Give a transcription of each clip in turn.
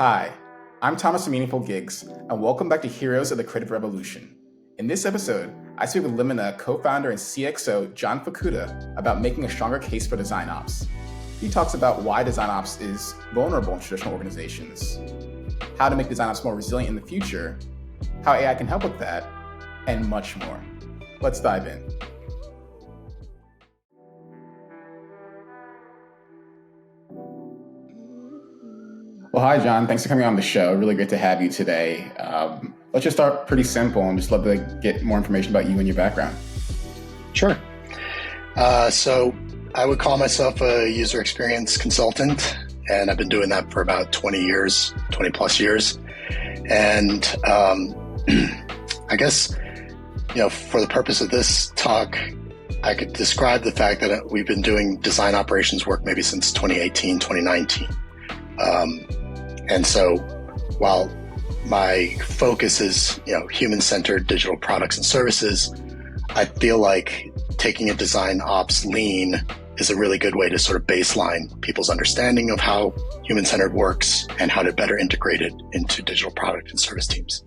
Hi, I'm Thomas from Meaningful Gigs, and welcome back to Heroes of the Creative Revolution. In this episode, I speak with Limina co-founder and CXO Jon Fukuda about making a stronger case for DesignOps. He talks about why DesignOps is vulnerable in traditional organizations, how to make DesignOps more resilient in the future, how AI can help with that, and much more. Let's dive in. Well, hi, Jon. Thanks for coming on the show. Really great to have you today. Let's just start pretty simple and just love to get more information about you and your background. Sure. So I would call myself a user experience consultant, and I've been doing that for about 20 plus years. And I guess, for the purpose of this talk, I could describe the fact that we've been doing design operations work maybe since 2018, 2019. And so while my focus is, human-centered digital products and services, I feel like taking a design ops lean is a really good way to sort of baseline people's understanding of how human-centered works and how to better integrate it into digital product and service teams.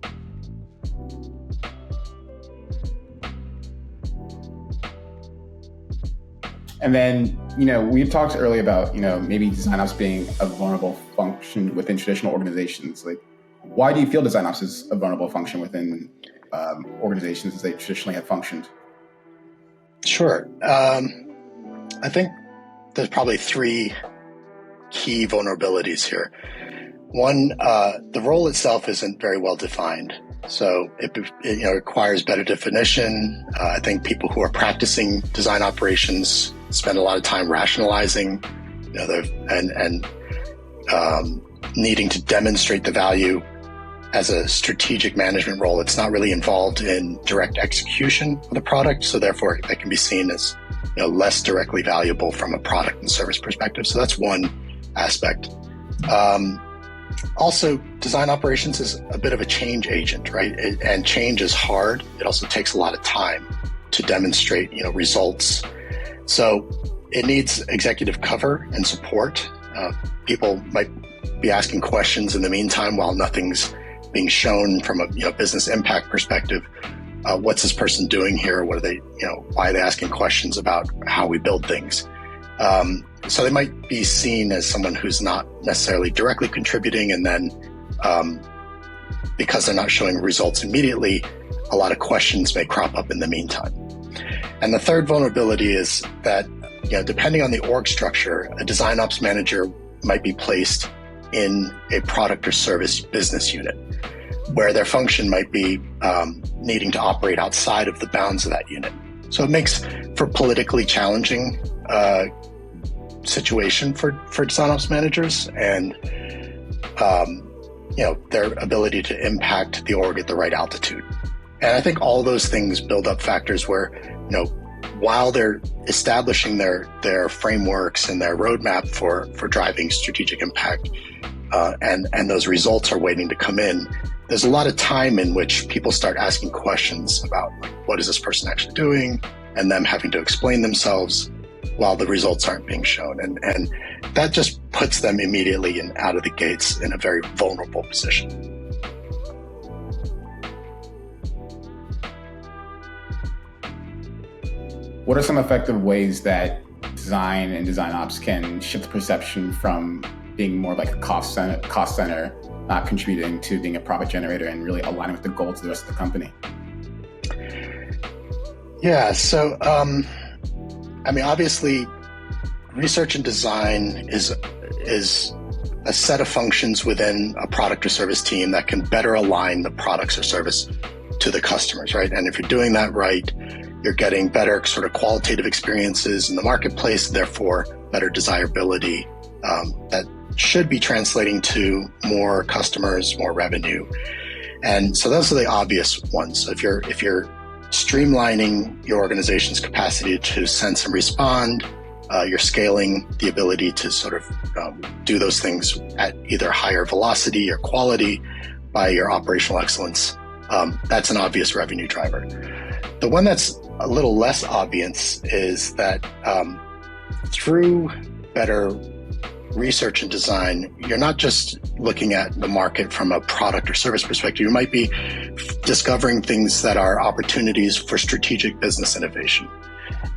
And then, we've talked earlier about, maybe DesignOps being a vulnerable function within traditional organizations. Like, why do you feel DesignOps is a vulnerable function within organizations as they traditionally have functioned? Sure. I think there's probably three key vulnerabilities here. One, the role itself isn't very well defined. So it requires better definition. I think people who are practicing design operations spend a lot of time rationalizing, and needing to demonstrate the value as a strategic management role. It's not really involved in direct execution of the product, so therefore it can be seen as less directly valuable from a product and service perspective. So that's one aspect. Also, design operations is a bit of a change agent, right? And change is hard. It also takes a lot of time to demonstrate, results. So it needs executive cover and support. People might be asking questions in the meantime while nothing's being shown from a business impact perspective. What's this person doing here? What are they, why are they asking questions about how we build things? So they might be seen as someone who's not necessarily directly contributing, and then because they're not showing results immediately, a lot of questions may crop up in the meantime. And the third vulnerability is that, depending on the org structure, a design ops manager might be placed in a product or service business unit, where their function might be needing to operate outside of the bounds of that unit. So it makes for politically challenging situation for design ops managers, and their ability to impact the org at the right altitude. And I think all those things build up factors where, while they're establishing their frameworks and their roadmap for driving strategic impact, and those results are waiting to come in, there's a lot of time in which people start asking questions about, what is this person actually doing, and them having to explain themselves while the results aren't being shown. And that just puts them immediately and out of the gates in a very vulnerable position. What are some effective ways that design and design ops can shift the perception from being more like a cost center, not contributing, to being a profit generator and really aligning with the goals of the rest of the company? Yeah, so obviously, research and design is a set of functions within a product or service team that can better align the products or service to the customers, right? And if you're doing that right, you're getting better sort of qualitative experiences in the marketplace, therefore better desirability that should be translating to more customers, more revenue. And so those are the obvious ones. So if you're streamlining your organization's capacity to sense and respond, you're scaling the ability to sort of do those things at either higher velocity or quality by your operational excellence. That's an obvious revenue driver. The one that's a little less obvious is that through better research and design, you're not just looking at the market from a product or service perspective. You might be discovering things that are opportunities for strategic business innovation.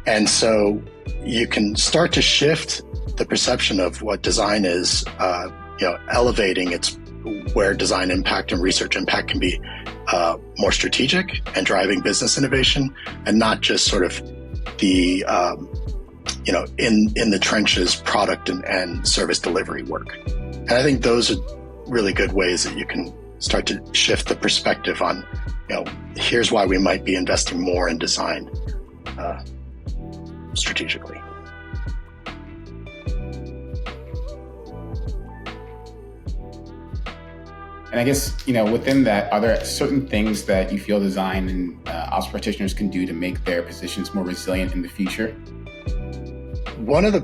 And so you can start to shift the perception of what design is, elevating its where design impact and research impact can be more strategic and driving business innovation, and not just sort of the in the trenches product and service delivery work. And I think those are really good ways that you can start to shift the perspective on, here's why we might be investing more in design strategically. And I guess, within that, are there certain things that you feel design and ops practitioners can do to make their positions more resilient in the future? One of the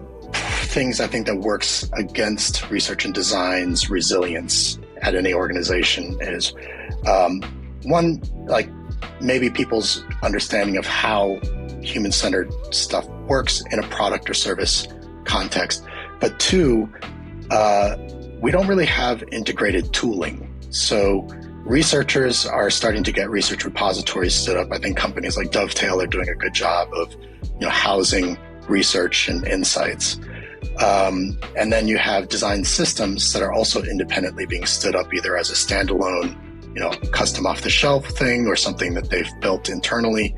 things I think that works against research and design's resilience at any organization is, one, like maybe people's understanding of how human-centered stuff works in a product or service context. But two, we don't really have integrated tooling. So researchers are starting to get research repositories stood up. I think companies like Dovetail are doing a good job of, housing research and insights. And then you have design systems that are also independently being stood up, either as a standalone, custom off-the-shelf thing, or something that they've built internally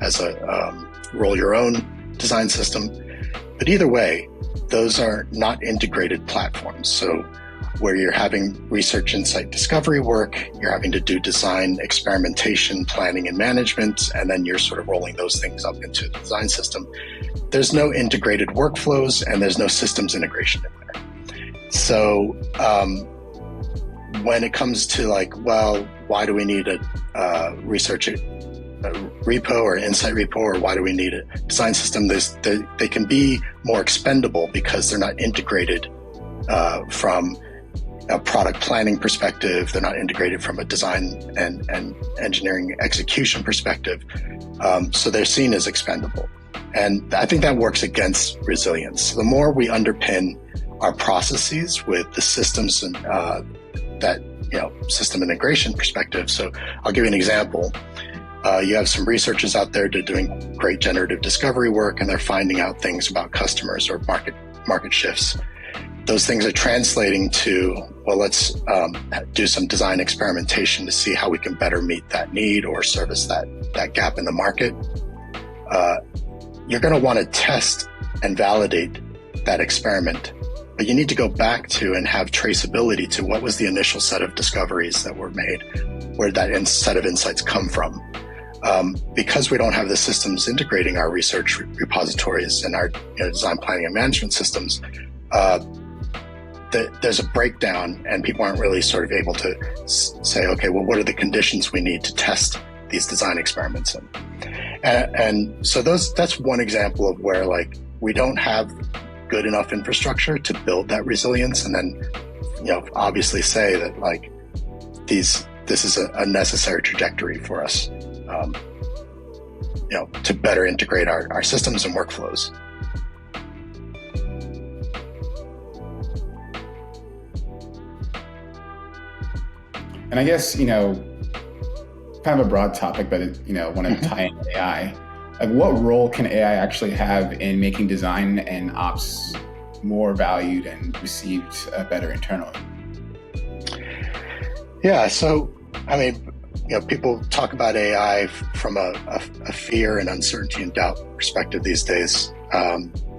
as a roll your own design system. But either way, those are not integrated platforms. So where you're having research, insight, discovery work, you're having to do design, experimentation, planning, and management, and then you're sort of rolling those things up into the design system. There's no integrated workflows, and there's no systems integration in there. So when it comes to why do we need a research repo or insight repo, or why do we need a design system? They can be more expendable because they're not integrated from a product planning perspective. They're not integrated from a design and engineering execution perspective. So they're seen as expendable. And I think that works against resilience. The more we underpin our processes with the systems and system integration perspective. So I'll give you an example. You have some researchers out there that are doing great generative discovery work, and they're finding out things about customers or market shifts. Those things are translating to, let's do some design experimentation to see how we can better meet that need or service that gap in the market. You're going to want to test and validate that experiment, but you need to go back to and have traceability to what was the initial set of discoveries that were made, where that set of insights come from. Because we don't have the systems integrating our research repositories and our design planning and management systems, there's a breakdown, and people aren't really sort of able to say, okay, what are the conditions we need to test these design experiments in? And so that's one example of where we don't have good enough infrastructure to build that resilience, and then obviously say that this is a necessary trajectory for us to better integrate our systems and workflows. And I guess, kind of a broad topic, but want to tie in AI. What role can AI actually have in making design and ops more valued and received better internally? Yeah, so people talk about AI from a fear and uncertainty and doubt perspective these days.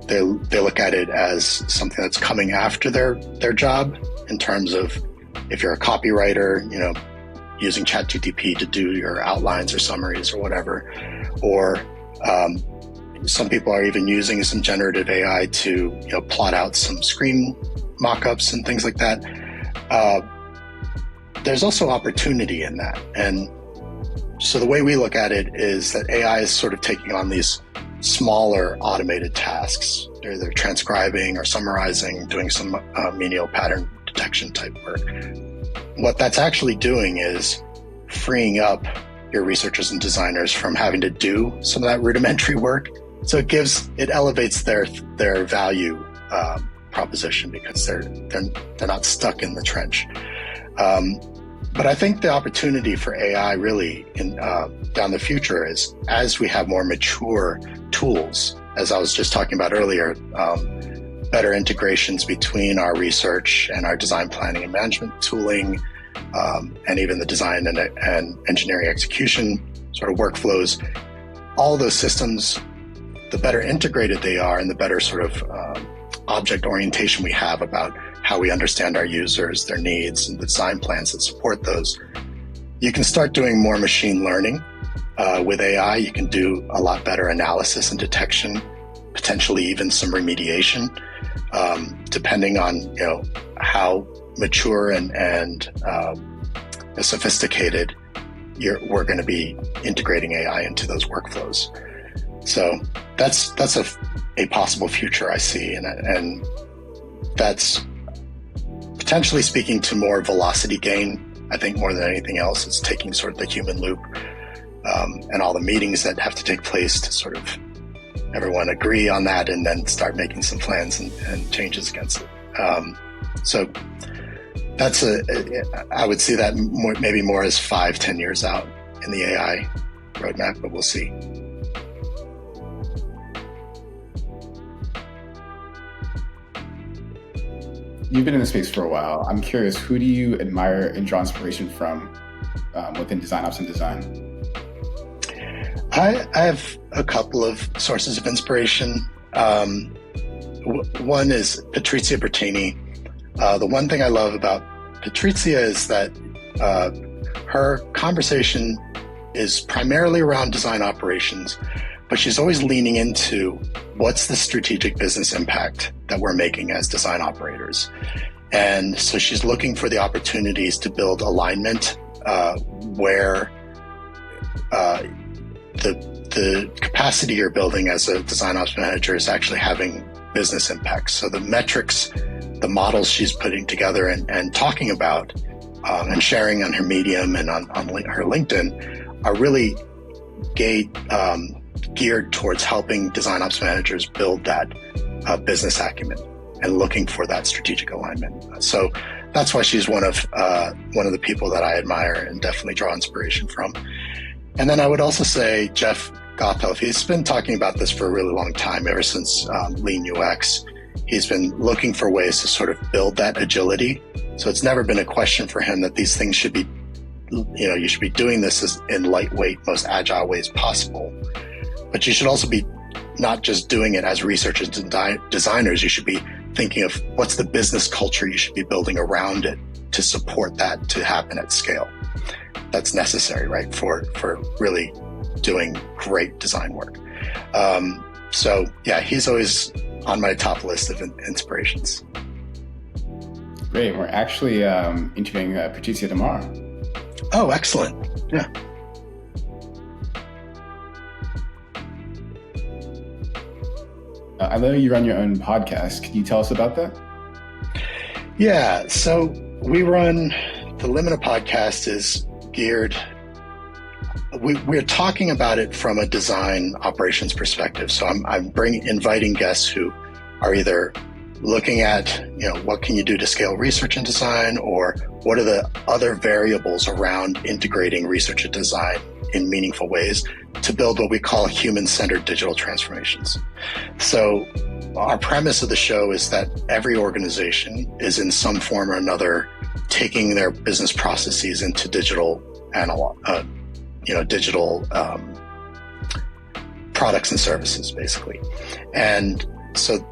They look at it as something that's coming after their job, in terms of, if you're a copywriter, using ChatGPT to do your outlines or summaries or whatever, or some people are even using some generative AI to plot out some screen mock-ups and things like that. There's also opportunity in that. And so the way we look at it is that AI is sort of taking on these smaller automated tasks. They're either transcribing or summarizing, doing some menial pattern detection type work. What that's actually doing is freeing up your researchers and designers from having to do some of that rudimentary work. So it elevates their value proposition because they're not stuck in the trench. But I think the opportunity for AI really down the future is, as we have more mature tools, as I was just talking about earlier, better integrations between our research and our design planning and management tooling, and even the design and engineering execution sort of workflows. All those systems, the better integrated they are and the better sort of object orientation we have about how we understand our users, their needs, and the design plans that support those. You can start doing more machine learning. With AI, you can do a lot better analysis and detection, potentially even some remediation, depending on how mature and sophisticated we're going to be integrating AI into those workflows. So that's a possible future I see, and that's potentially speaking to more velocity gain. I think more than anything else, it's taking sort of the human loop and all the meetings that have to take place to sort of everyone agree on that and then start making some plans and changes against it. So that's I would see that maybe more as 5-10 years out in the AI roadmap, but we'll see. You've been in the space for a while. I'm curious, who do you admire and draw inspiration from within DesignOps and design? I have a couple of sources of inspiration. One is Patrizia Bertini. The one thing I love about Patrizia is that her conversation is primarily around design operations, but she's always leaning into what's the strategic business impact that we're making as design operators. And so she's looking for the opportunities to build alignment where the capacity you're building as a design ops manager is actually having business impacts. So the metrics, the models she's putting together and talking about and sharing on her Medium and on her LinkedIn are really geared towards helping design ops managers build that business acumen and looking for that strategic alignment. So that's why she's one of the people that I admire and definitely draw inspiration from. And then I would also say Jeff Gothelf. He's been talking about this for a really long time, ever since Lean UX. He's been looking for ways to sort of build that agility. So it's never been a question for him that these things should be, you should be doing this in lightweight, most agile ways possible. But you should also be not just doing it as researchers and designers. You should be thinking of what's the business culture you should be building around it to support that to happen at scale. That's necessary, right, for really doing great design work. So yeah, he's always on my top list of inspirations. Great. We're actually interviewing Patrizia tomorrow. Oh, excellent. Yeah. I know you run your own podcast. Can you tell us about that? Yeah. So we run the Limina Podcast is geared. We're talking about it from a design operations perspective. So I'm inviting guests who are either looking at, what can you do to scale research and design, or what are the other variables around integrating research and design in meaningful ways to build what we call human-centered digital transformations. So our premise of the show is that every organization is in some form or another taking their business processes into digital digital products and services, basically. And so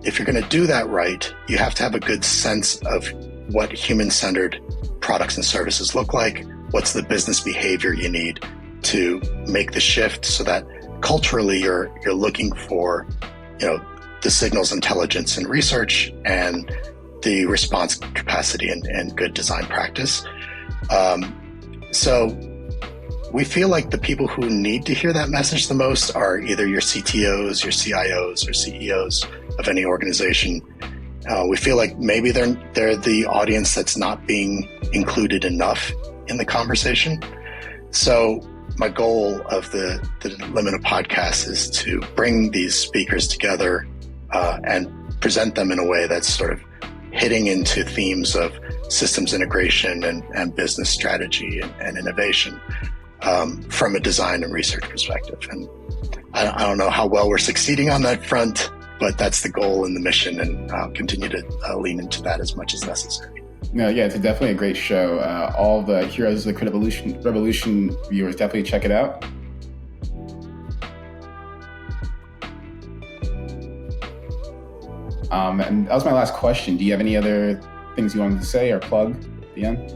if you're going to do that right, you have to have a good sense of what human-centered products and services look like. What's the business behavior you need to make the shift so that culturally you're looking for, the signals intelligence and research and the response capacity and good design practice. So we feel like the people who need to hear that message the most are either your CTOs, your CIOs, or CEOs of any organization. We feel like maybe they're the audience that's not being included enough in the conversation. So my goal of the Limina Podcast is to bring these speakers together and present them in a way that's sort of hitting into themes of systems integration and business strategy and innovation from a design and research perspective. And I don't know how well we're succeeding on that front, but that's the goal and the mission, and I'll continue to lean into that as much as necessary. No, yeah, it's definitely a great show. All the Heroes of the Creative Revolution viewers, definitely check it out. And that was my last question. Do you have any other things you wanted to say or plug at the end?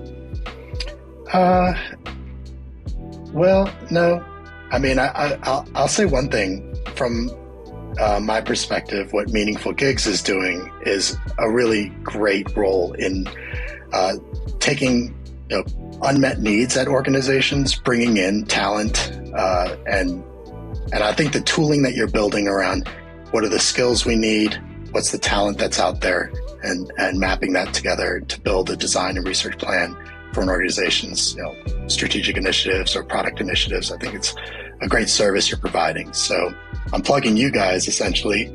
Well, no. I mean, I'll say one thing from my perspective. What Meaningful Gigs is doing is a really great role in taking unmet needs at organizations, bringing in talent, and I think the tooling that you're building around what are the skills we need, what's the talent that's out there, and mapping that together to build a design and research plan for an organization's strategic initiatives or product initiatives. I think it's a great service you're providing. So I'm plugging you guys essentially,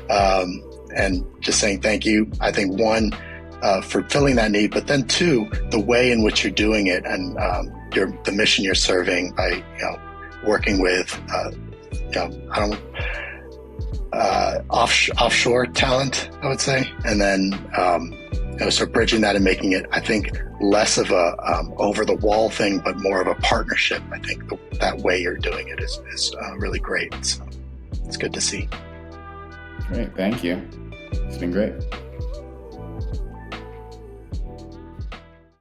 and just saying thank you. I think one, for filling that need, but then two, the way in which you're doing it and the mission you're serving by working with offshore talent, I would say, and then so bridging that and making it, I think, less of a over the wall thing, but more of a partnership. I think that way you're doing it is really great. So it's good to see. Great, thank you. It's been great.